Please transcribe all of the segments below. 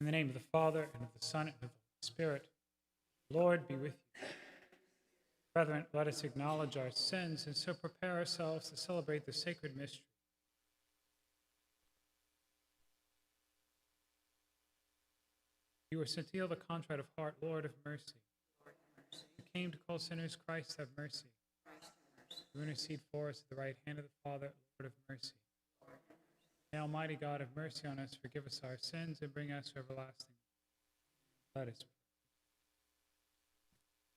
In the name of the Father, and of the Son, and of the Holy Spirit, Lord be with you. Brethren, let us acknowledge our sins and so prepare ourselves to celebrate the sacred mystery. You were sent to heal the contrite of heart, Lord, have mercy. You came to call sinners, Christ, have mercy. You intercede for us at the right hand of the Father, Lord, have mercy. May Almighty God have mercy on us, forgive us our sins, and bring us to everlasting life. Let us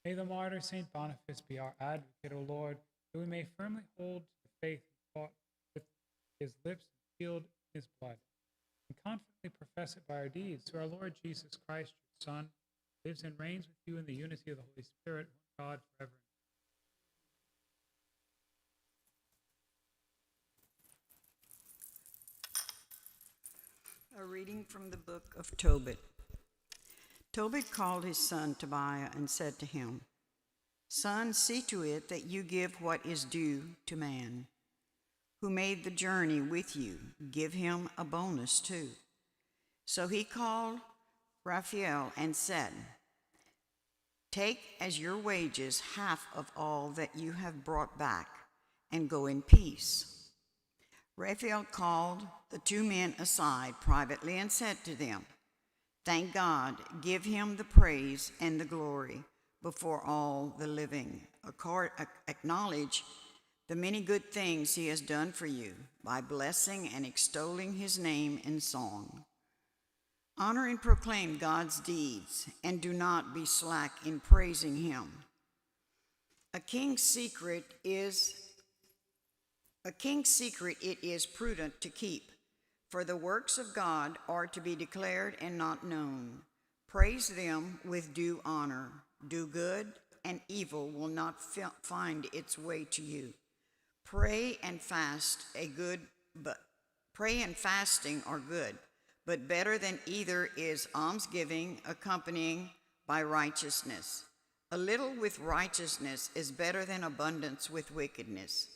pray. May the martyr Saint Boniface be our advocate, O Lord, that we may firmly hold to the faith he taught with his lips and sealed in his blood, and confidently profess it by our deeds. Through our Lord Jesus Christ, your Son, lives and reigns with you in the unity of the Holy Spirit, one God, forever. A reading from the book of Tobit. Tobit called his son Tobiah and said to him, Son, see to it that you give what is due to man. Who made the journey with you, give him a bonus too. So he called Raphael and said, Take as your wages half of all that you have brought back, and go in peace. Raphael called the two men aside privately and said to them, Thank God, give him the praise and the glory before all the living. Acknowledge the many good things he has done for you by blessing and extolling his name in song. Honor and proclaim God's deeds, and do not be slack in praising him. A king's secret it is prudent to keep, for the works of God are to be declared and not known. Praise them with due honor. Do good, and evil will not find its way to you. Pray and fasting are good, but better than either is almsgiving accompanying by righteousness. A little with righteousness is better than abundance with wickedness.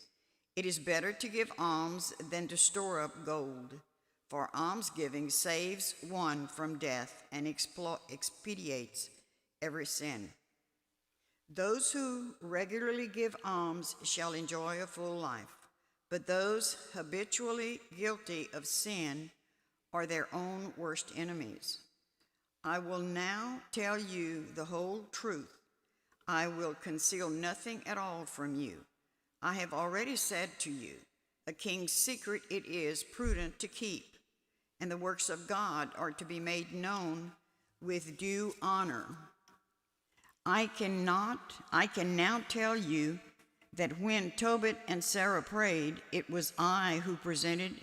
It is better to give alms than to store up gold, for almsgiving saves one from death and expiates every sin. Those who regularly give alms shall enjoy a full life, but those habitually guilty of sin are their own worst enemies. I will now tell you the whole truth. I will conceal nothing at all from you. I have already said to you, a king's secret it is prudent to keep, and the works of God are to be made known with due honor. I can now tell you that when Tobit and Sarah prayed, it was I who presented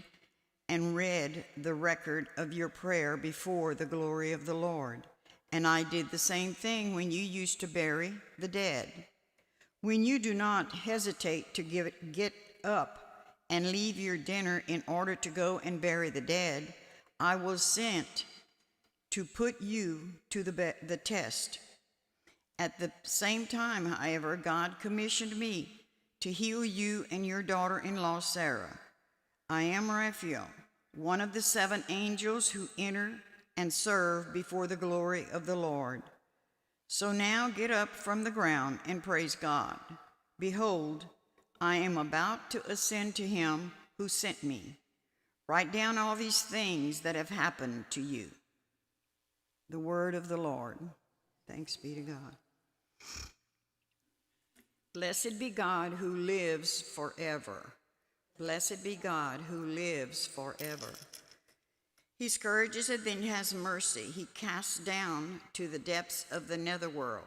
and read the record of your prayer before the glory of the Lord. And I did the same thing when you used to bury the dead. When you do not hesitate to get up and leave your dinner in order to go and bury the dead, I was sent to put you to the test. At the same time, however, God commissioned me to heal you and your daughter-in-law Sarah. I am Raphael, one of the 7 angels who enter and serve before the glory of the Lord. So now get up from the ground and praise God. Behold, I am about to ascend to him who sent me. Write down all these things that have happened to you. The word of the Lord. Thanks be to God. Blessed be God who lives forever. Blessed be God who lives forever. He scourges and then has mercy. He casts down to the depths of the netherworld,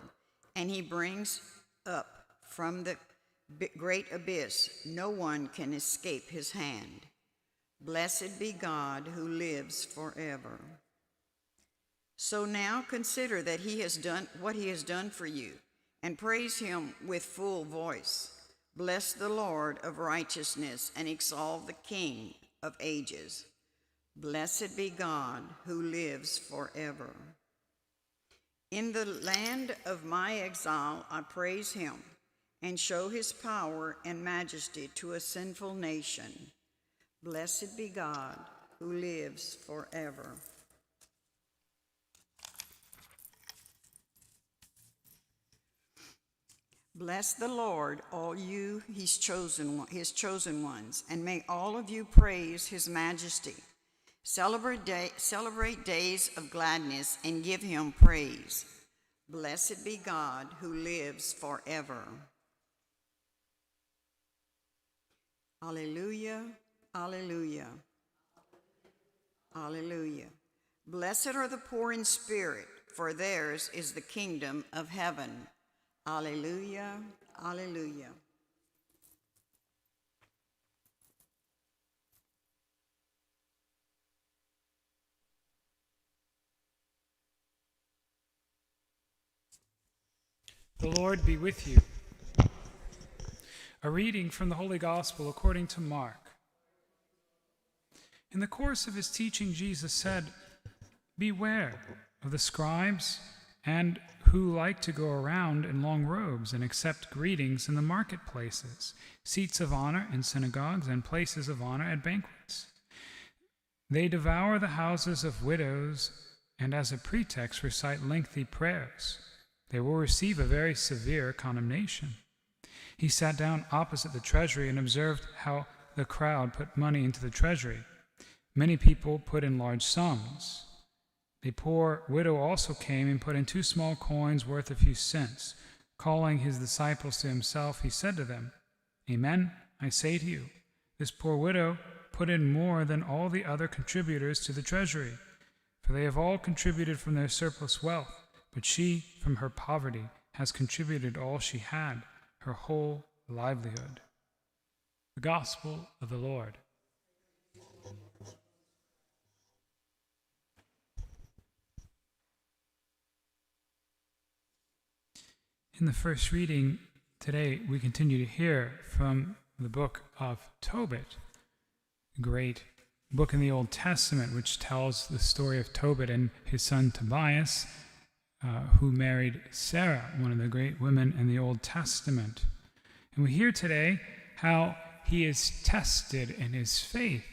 and he brings up from the great abyss. No one can escape his hand. Blessed be God who lives forever. So now consider that he has done what he has done for you, and praise him with full voice. Bless the Lord of righteousness and exalt the King of ages. Blessed be God who lives forever. In the land of my exile, I praise him and show his power and majesty to a sinful nation. Blessed be God who lives forever. Bless the Lord, all you his chosen ones, and may all of you praise his majesty. Celebrate days of gladness and give him praise. Blessed be God who lives forever. Alleluia, alleluia, alleluia. Blessed are the poor in spirit, for theirs is the kingdom of heaven. Alleluia, alleluia. The Lord be with you. A reading from the Holy Gospel according to Mark. In the course of his teaching, Jesus said, "Beware of the scribes and who like to go around in long robes and accept greetings in the marketplaces, seats of honor in synagogues, and places of honor at banquets. They devour the houses of widows and as a pretext recite lengthy prayers. They will receive a very severe condemnation." He sat down opposite the treasury and observed how the crowd put money into the treasury. Many people put in large sums. The poor widow also came and put in 2 small coins worth a few cents. Calling his disciples to himself, he said to them, "Amen, I say to you, this poor widow put in more than all the other contributors to the treasury, for they have all contributed from their surplus wealth, but she, from her poverty, has contributed all she had, her whole livelihood." The Gospel of the Lord. In the first reading today, we continue to hear from the book of Tobit, a great book in the Old Testament which tells the story of Tobit and his son Tobias, who married Sarah, one of the great women in the Old Testament. And we hear today how he is tested in his faith.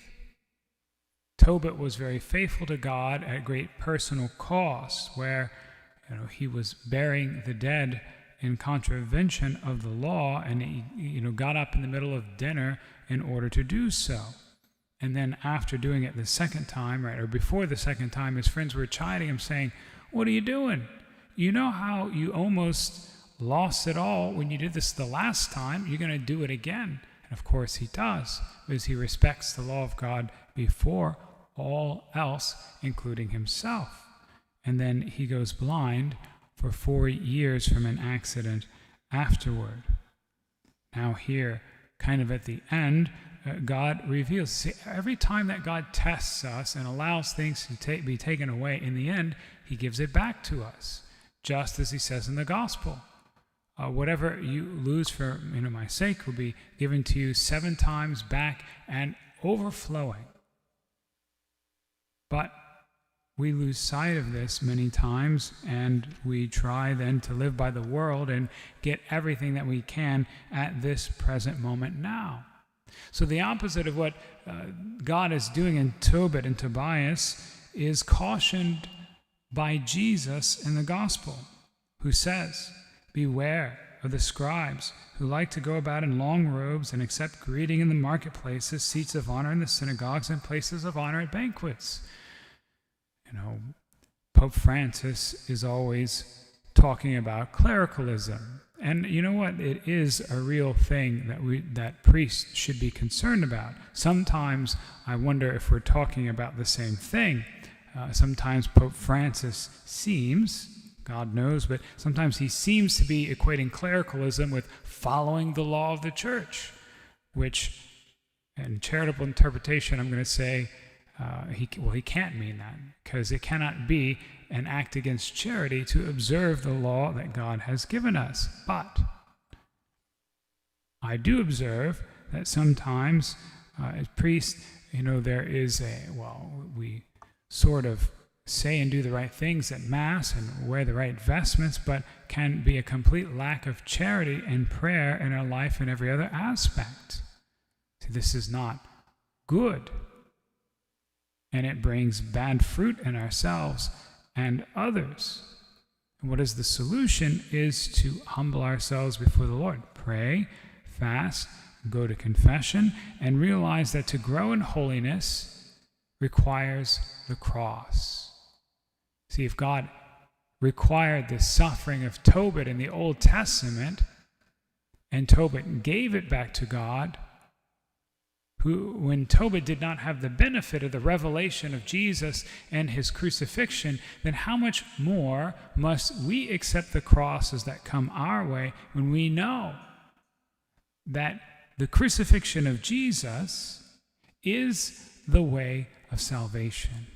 Tobit was very faithful to God at great personal cost, where he was burying the dead in contravention of the law, and he got up in the middle of dinner in order to do so. And then after doing it the second time, right, or before the second time, his friends were chiding him, saying, "What are you doing? You know how you almost lost it all when you did this the last time. You're going to do it again." And of course he does, because he respects the law of God before all else, including himself. And then he goes blind for 4 years from an accident afterward. Now here, kind of at the end, God reveals. See, every time that God tests us and allows things to be taken away, in the end, he gives it back to us, just as he says in the gospel. Whatever you lose for my sake will be given to you 7 times back and overflowing. But we lose sight of this many times, and we try then to live by the world and get everything that we can at this present moment now. So the opposite of what God is doing in Tobit and Tobias is cautioned by Jesus in the gospel, who says, "Beware of the scribes who like to go about in long robes and accept greeting in the marketplaces, seats of honor in the synagogues, and places of honor at banquets." Pope Francis is always talking about clericalism. And you know what? It is a real thing that priests should be concerned about. Sometimes I wonder if we're talking about the same thing. Sometimes Pope Francis seems, God knows, but sometimes he seems to be equating clericalism with following the law of the church, which, in charitable interpretation, I'm going to say, he can't mean that, because it cannot be an act against charity to observe the law that God has given us. But I do observe that sometimes as priests, there is we sort of say and do the right things at Mass and wear the right vestments, but can be a complete lack of charity and prayer in our life in every other aspect. See, this is not good. And it brings bad fruit in ourselves and others. And what is the solution is to humble ourselves before the Lord. Pray, fast, go to confession, and realize that to grow in holiness requires the cross. See, if God required the suffering of Tobit in the Old Testament, and Tobit gave it back to God, when Tobit did not have the benefit of the revelation of Jesus and his crucifixion, then how much more must we accept the crosses that come our way when we know that the crucifixion of Jesus is the way of salvation?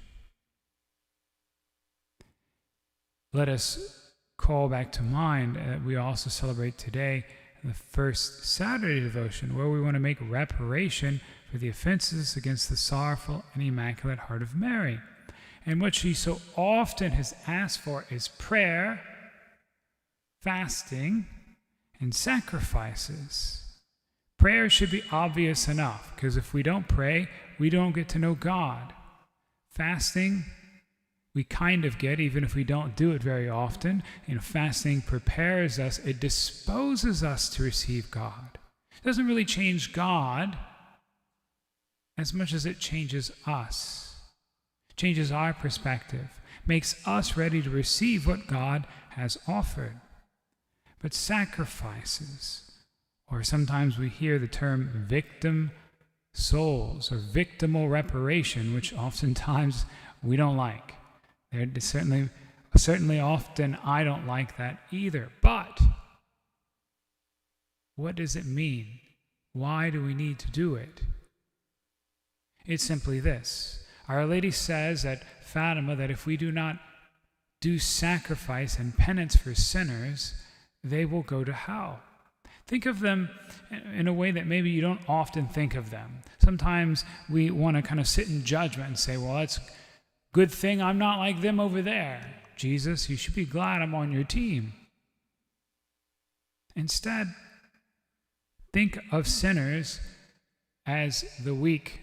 Let us call back to mind that we also celebrate today the first Saturday devotion, where we want to make reparation for the offenses against the sorrowful and Immaculate Heart of Mary. And what she so often has asked for is prayer, fasting, and sacrifices. Prayer should be obvious enough, because if we don't pray, we don't get to know God. Fasting, we kind of get, even if we don't do it very often. Fasting prepares us, it disposes us to receive God. It doesn't really change God as much as it changes us, changes our perspective, makes us ready to receive what God has offered. But sacrifices, or sometimes we hear the term victim souls or victimal reparation, which oftentimes we don't like. Certainly often I don't like that either. But what does it mean? Why do we need to do it? It's simply this. Our Lady says at Fatima that if we do not do sacrifice and penance for sinners, they will go to hell. Think of them in a way that maybe you don't often think of them. Sometimes we want to kind of sit in judgment and say, well, it's good thing I'm not like them over there. Jesus, you should be glad I'm on your team. Instead, think of sinners as the weak.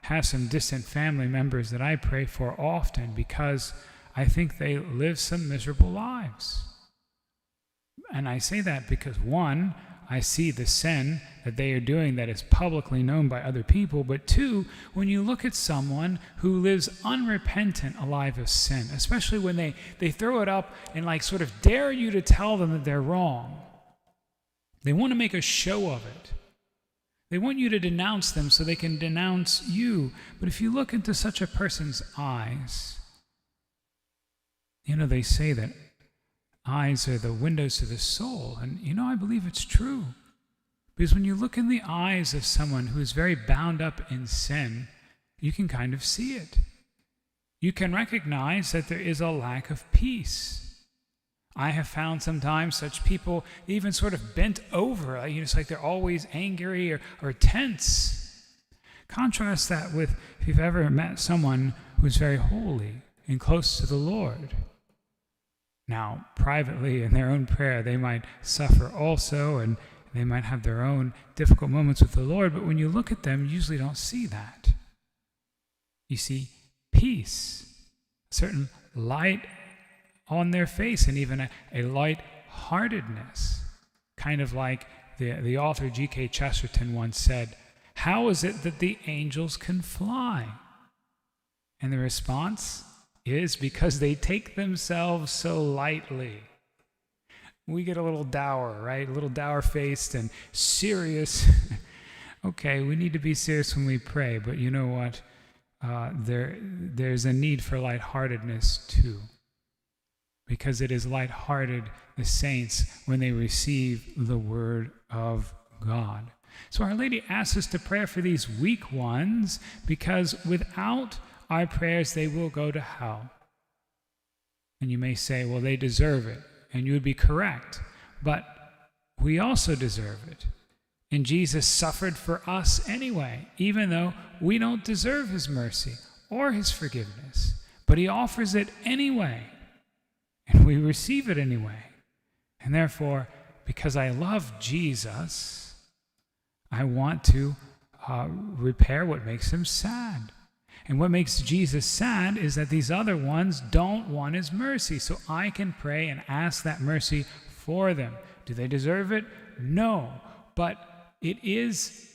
have some distant family members that I pray for often because I think they live some miserable lives. And I say that because, one, I see the sin that they are doing that is publicly known by other people. But two, when you look at someone who lives unrepentant alive of sin, especially when they throw it up and like sort of dare you to tell them that they're wrong. They want to make a show of it. They want you to denounce them so they can denounce you. But if you look into such a person's eyes, they say that eyes are the windows to the soul. And I believe it's true. Because when you look in the eyes of someone who is very bound up in sin, you can kind of see it. You can recognize that there is a lack of peace. I have found sometimes such people even sort of bent over. It's like they're always angry or tense. Contrast that with if you've ever met someone who's very holy and close to the Lord. Now, privately in their own prayer, they might suffer also, and they might have their own difficult moments with the Lord, but when you look at them, you usually don't see that. You see peace, a certain light on their face, and even a light-heartedness, kind of like the author G.K. Chesterton once said, "How is it that the angels can fly?" And the response is because they take themselves so lightly. We get a little dour, right? A little dour-faced and serious. Okay, we need to be serious when we pray, but you know what? There's a need for lightheartedness too. Because it is lighthearted, the saints, when they receive the word of God. So Our Lady asks us to pray for these weak ones, because without our prayers, they will go to hell. And you may say, well, they deserve it. And you would be correct. But we also deserve it. And Jesus suffered for us anyway, even though we don't deserve his mercy or his forgiveness. But he offers it anyway. And we receive it anyway. And therefore, because I love Jesus, I want to repair what makes him sad. And what makes Jesus sad is that these other ones don't want his mercy. So I can pray and ask that mercy for them. Do they deserve it? No. But it is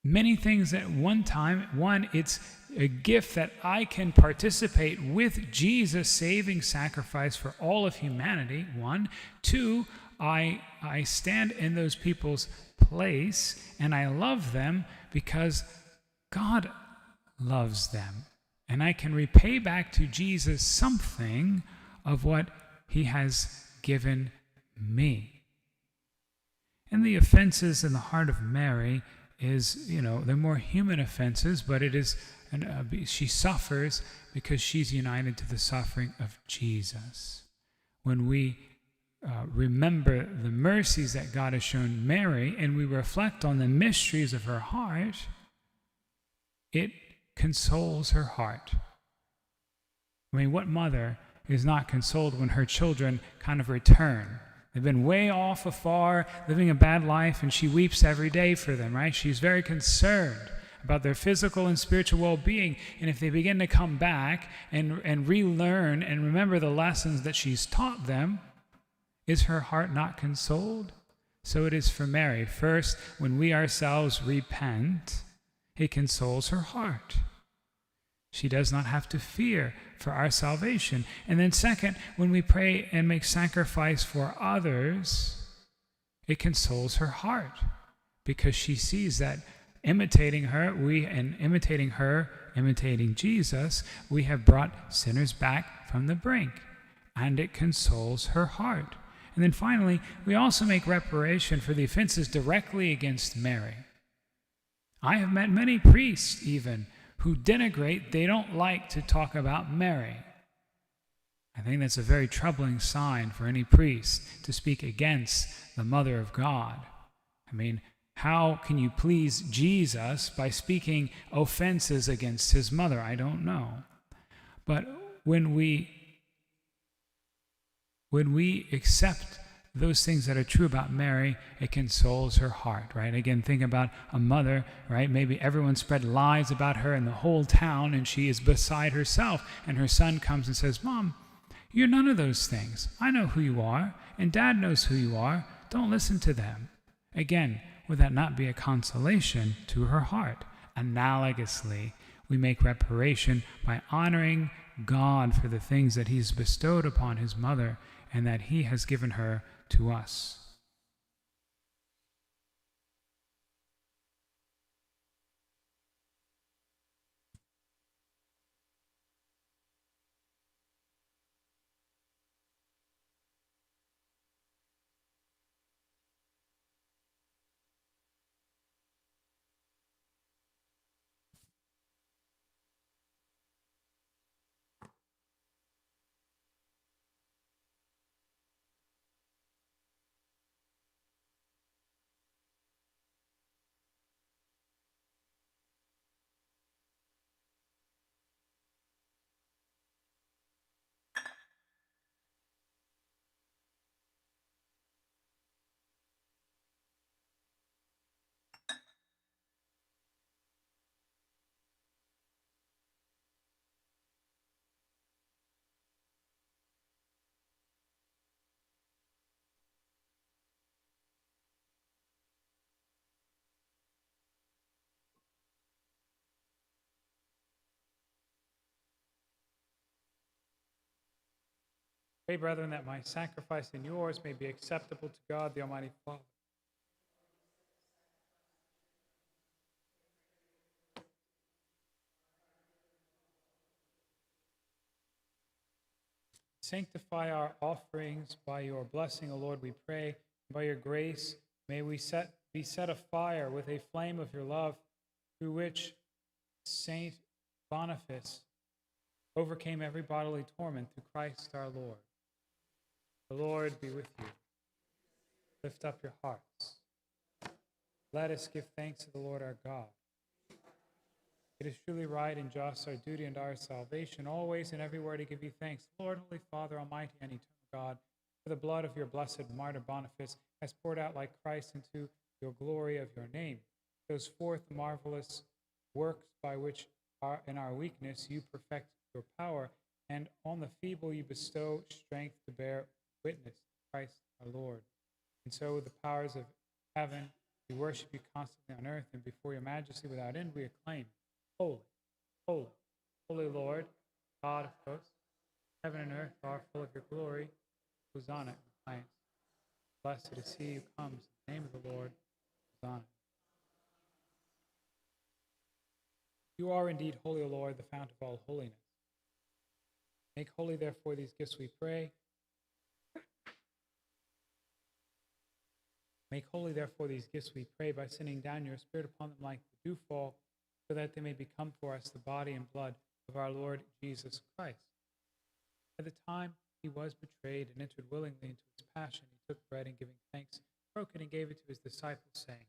many things at one time. One, it's a gift that I can participate with Jesus' saving sacrifice for all of humanity, one. Two, I stand in those people's place and I love them because God loves them. And I can repay back to Jesus something of what he has given me. And the offenses in the heart of Mary is, they're more human offenses, but it is, she suffers because she's united to the suffering of Jesus. When we remember the mercies that God has shown Mary, and we reflect on the mysteries of her heart, it consoles her heart. I mean, what mother is not consoled when her children kind of return? They've been way off afar, living a bad life, and she weeps every day for them, right? She's very concerned about their physical and spiritual well-being. And if they begin to come back and relearn and remember the lessons that she's taught them, is her heart not consoled? So it is for Mary. First, when we ourselves repent, it consoles her heart. She does not have to fear for our salvation. And then second, when we pray and make sacrifice for others, it consoles her heart, because she sees that imitating Jesus, we have brought sinners back from the brink, and it consoles her heart. And then finally, we also make reparation for the offenses directly against Mary. I have met many priests even who denigrate, they don't like to talk about Mary. I think that's a very troubling sign for any priest to speak against the Mother of God. I mean, how can you please Jesus by speaking offenses against his mother? I don't know. But when we accept those things that are true about Mary, it consoles her heart, right? Again, think about a mother, right? Maybe everyone spread lies about her in the whole town, and she is beside herself, and her son comes and says, Mom, you're none of those things. I know who you are, and Dad knows who you are. Don't listen to them. Again, would that not be a consolation to her heart? Analogously, we make reparation by honoring God for the things that he's bestowed upon his mother and that he has given her to us. Pray, brethren, that my sacrifice and yours may be acceptable to God, the Almighty Father. Sanctify our offerings by your blessing, O Lord, we pray. By your grace, may we be set afire with a flame of your love, through which Saint Boniface overcame every bodily torment through Christ our Lord. The Lord be with you. Lift up your hearts. Let us give thanks to the Lord our God. It is truly right and just, our duty and our salvation, always and everywhere to give you thanks, Lord, Holy Father, Almighty and eternal God, for the blood of your blessed martyr Boniface has poured out like Christ into your glory of your name. Shows forth the marvelous works by which in our weakness you perfect your power, and on the feeble you bestow strength to bear witness to Christ our Lord. And so with the powers of heaven, we worship you constantly on earth, and before your majesty without end we acclaim, Holy, holy, holy Lord, God of hosts, heaven and earth are full of your glory. Hosanna in the highest. Blessed is he who comes in the name of the Lord. Hosanna. You are indeed holy, O Lord, the fount of all holiness. Make holy, therefore, these gifts, we pray. Make holy, therefore, these gifts, we pray, by sending down your Spirit upon them like the dewfall, so that they may become for us the body and blood of our Lord Jesus Christ. At the time he was betrayed and entered willingly into his passion, he took bread and giving thanks, broke it and gave it to his disciples, saying,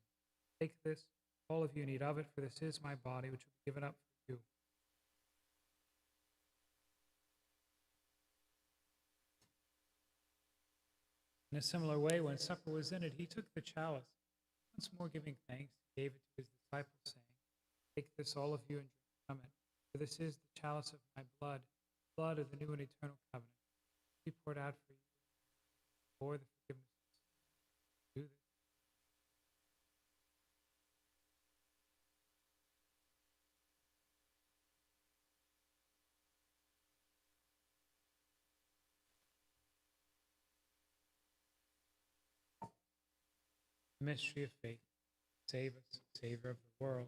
Take this, all of you, and eat of it, for this is my body, which will be given up for you. In a similar way, when supper was ended, he took the chalice, once more giving thanks, he gave it to his disciples, saying, Take this, all of you, and drink from it, for this is the chalice of my blood, the blood of the new and eternal covenant, to be poured out for you for the forgiveness of sins. Do this. The mystery of faith. Save us, Savior of the world,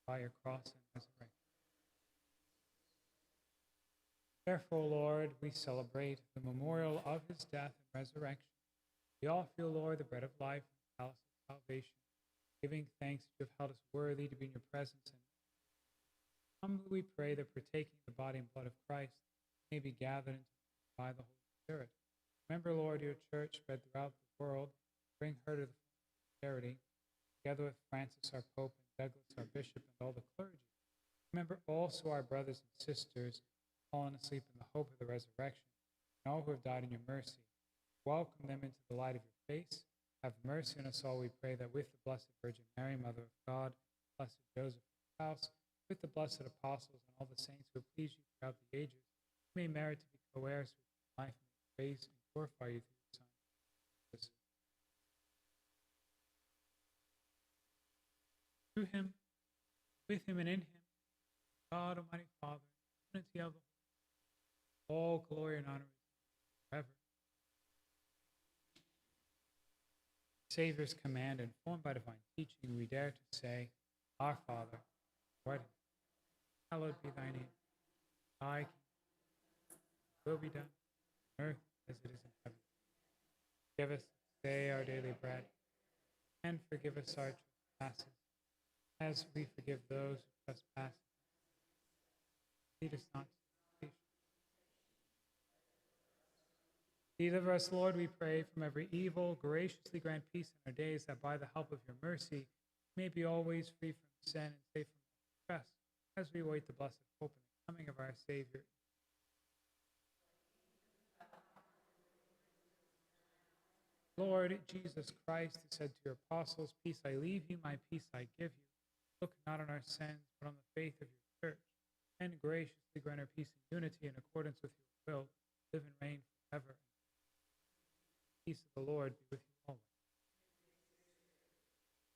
by your cross and resurrection. Therefore, Lord, we celebrate the memorial of his death and resurrection. We offer you, Lord, the bread of life and the chalice of salvation, giving thanks that you have held us worthy to be in your presence. And humbly we pray that partaking of the body and blood of Christ may be gathered by the Holy Spirit. Remember, Lord, your church spread throughout the world. Bring her to the charity, together with Francis, our Pope, and Douglas, our Bishop, and all the clergy. Remember also our brothers and sisters fallen asleep in the hope of the resurrection, and all who have died in your mercy. welcome them into the light of your face. Have mercy on us all, we pray, that with the Blessed Virgin Mary, Mother of God, Blessed Joseph, his spouse, with the blessed apostles and all the saints who have pleased you throughout the ages, we may merit to be co-heirs with life and praise and glorify you through your Son, Jesus. Through him, with him, and in him, God, Almighty Father, unity of the Holy Spirit, all glory and honor forever. Savior's command, informed by divine teaching, we dare to say, Our Father, who art in heaven, hallowed be thy name. Thy kingdom will be done on earth as it is in heaven. Give us this day our daily bread, and forgive us our trespasses, as we forgive those who trespass. Lead us not into temptation. Deliver us, Lord, we pray, from every evil. Graciously grant peace in our days, that by the help of your mercy we may be always free from sin and safe from all distress, as we await the blessed hope and the coming of our Savior. Lord Jesus Christ, who said to your apostles, Peace I leave you, my peace I give you. Look not on our sins, but on the faith of your church, and graciously grant her peace and unity in accordance with your will, live and reign forever. The peace of the Lord be with you always.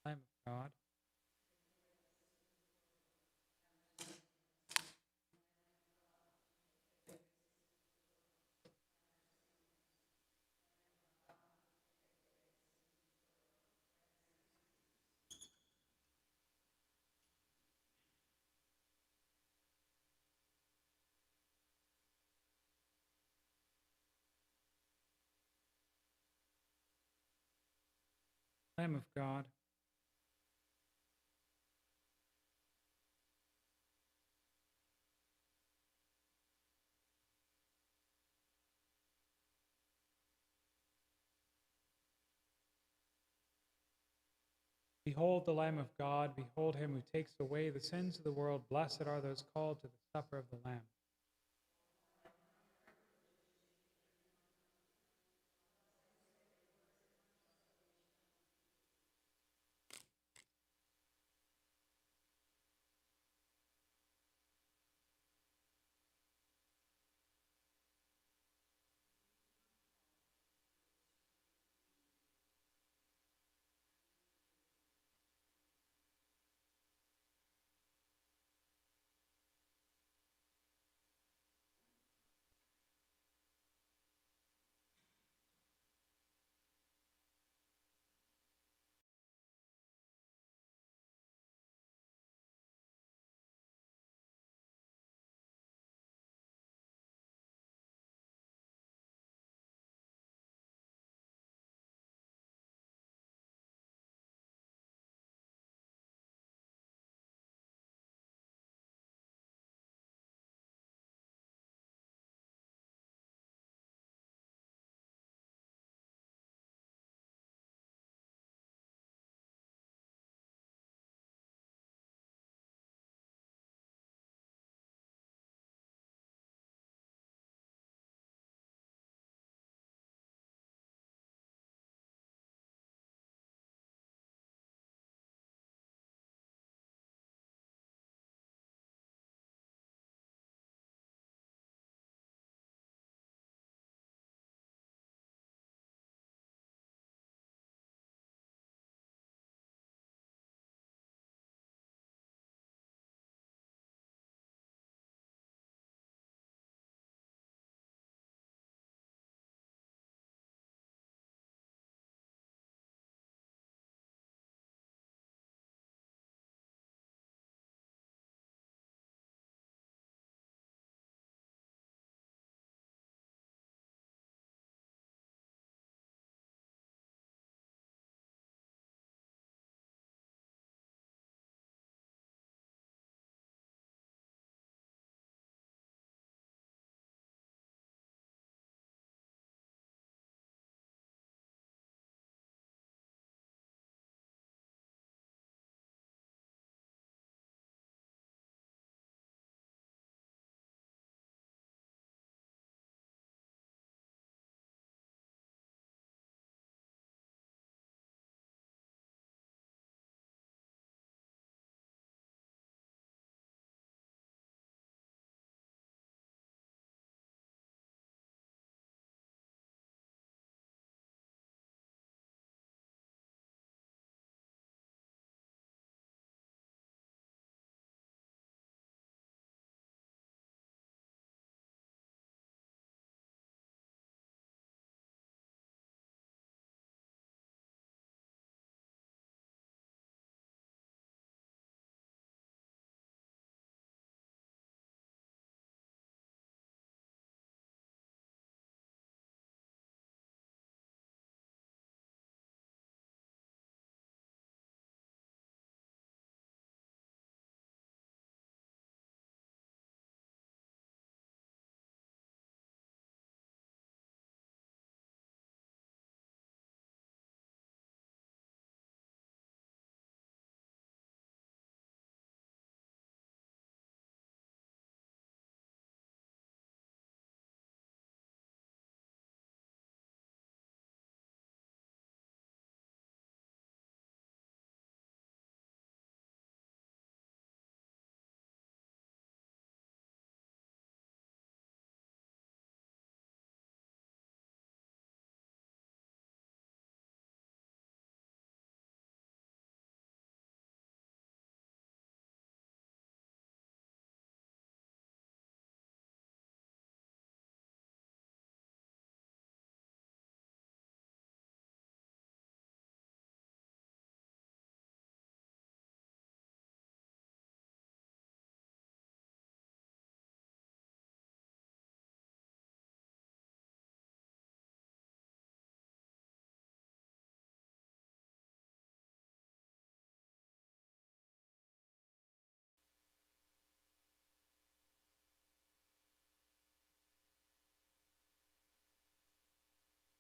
Lamb of God, Lamb of God, behold the Lamb of God, behold him who takes away the sins of the world. Blessed are those called to the supper of the Lamb.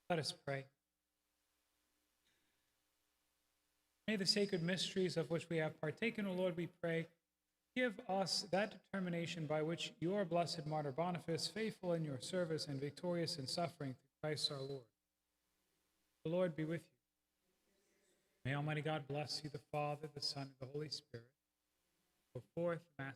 Let us pray. May the sacred mysteries of which we have partaken, O Lord, we pray, give us that determination by which your blessed martyr Boniface, faithful in your service and victorious in suffering through Christ our Lord. The Lord be with you. May Almighty God bless you, the Father, the Son, and the Holy Spirit. Go forth, Mass.